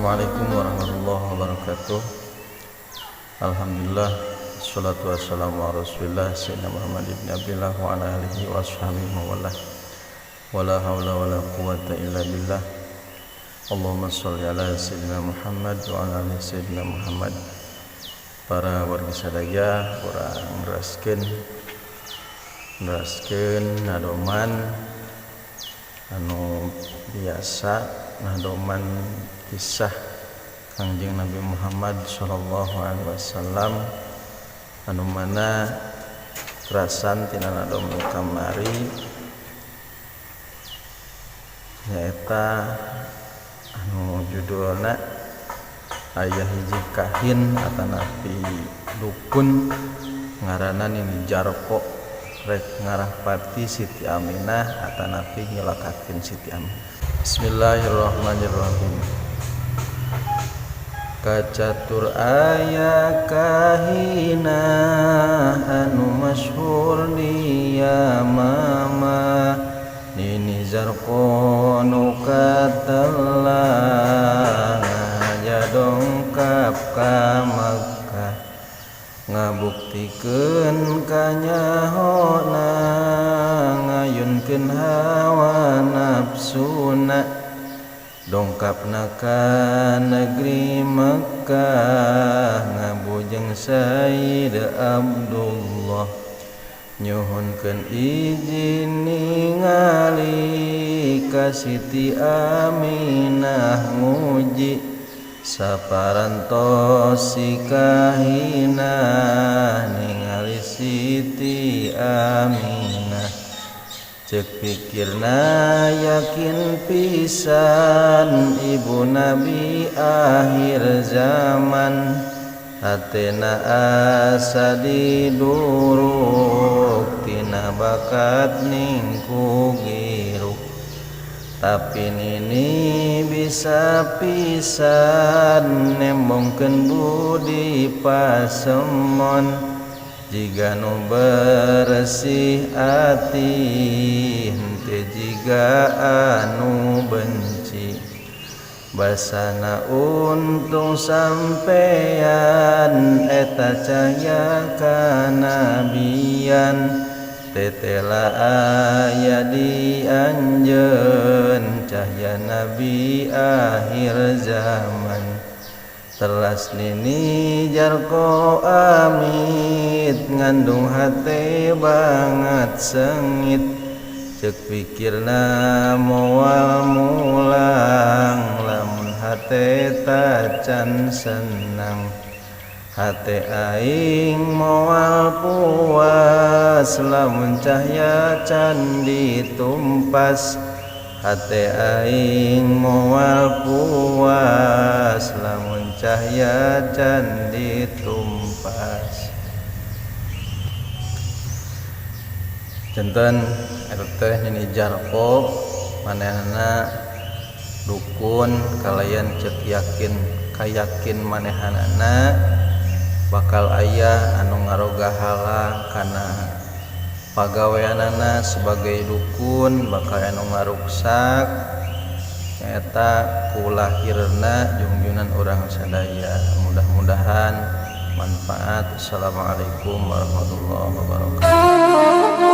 Assalamualaikum warahmatullahi wabarakatuh. Alhamdulillah, wassalatu wassalamu ala rasulillah Sayyidina Muhammad ibn Abdillah wa ala alihi wa ashabihi wa wala hawla wala quwata illa billah. Allahumma sholli ala Sayyidina Muhammad wa ala ali Sayyidina Muhammad. Para warga sadaya, urang ngeraskeun nadoman anu biasa, nadoman kisah Kangjeng Nabi Muhammad sallallahu alaihi wasallam anu mana terasan tina nadoman kamari nyaeta anu judulna aya hiji kahin atanapi dukun ngaranna Nini Jarko rek ngarahpati Siti Aminah atanapi ngilakakeun Siti Aminah. Bismillahirrahmanirrahim. Kacatur aya kahina anu masyhur dia mama Nini Jarko nu katelah jadongkap ka Makkah ngabuktikeun kanyahona ngayunkeun hawa nafsuna dongkapna ka negeri Makkah ngabujeng Sayyid Abdullah nyuhunkeun izin ningali ka Siti Aminah nguji saparantos si kahina ningali Siti Aminah cek pikirna yakin pisan ibu Nabi akhir zaman hatena asa diduruk tina bakat ningku giruk tapi Nini bisa pisan nembongkeun budi pasemon jiga nu bersih ati henteu jiga anu benci basana untung sampean eta cahya kanabian tetela aya di anjeun cahya Nabi akhir zaman telas Nini Jarko amit ngandung hate banget sengit cek pikirna moal mulang lamun hate tacan senang hate aing moal puas lamun cahya can ditumpas hate aing moal puas lamun cahya can ditumpas. Janten eta teh Nini Jarko manehna dukun kalayan cek kayakin manehanana bakal aya anu ngarogahala kana pagaweanana sebagai dukun bakal anu ngaruksak eta ku lahirna junjunan urang sadaya. Mudah-mudahan manfaat. Assalamualaikum warahmatullahi wabarakatuh.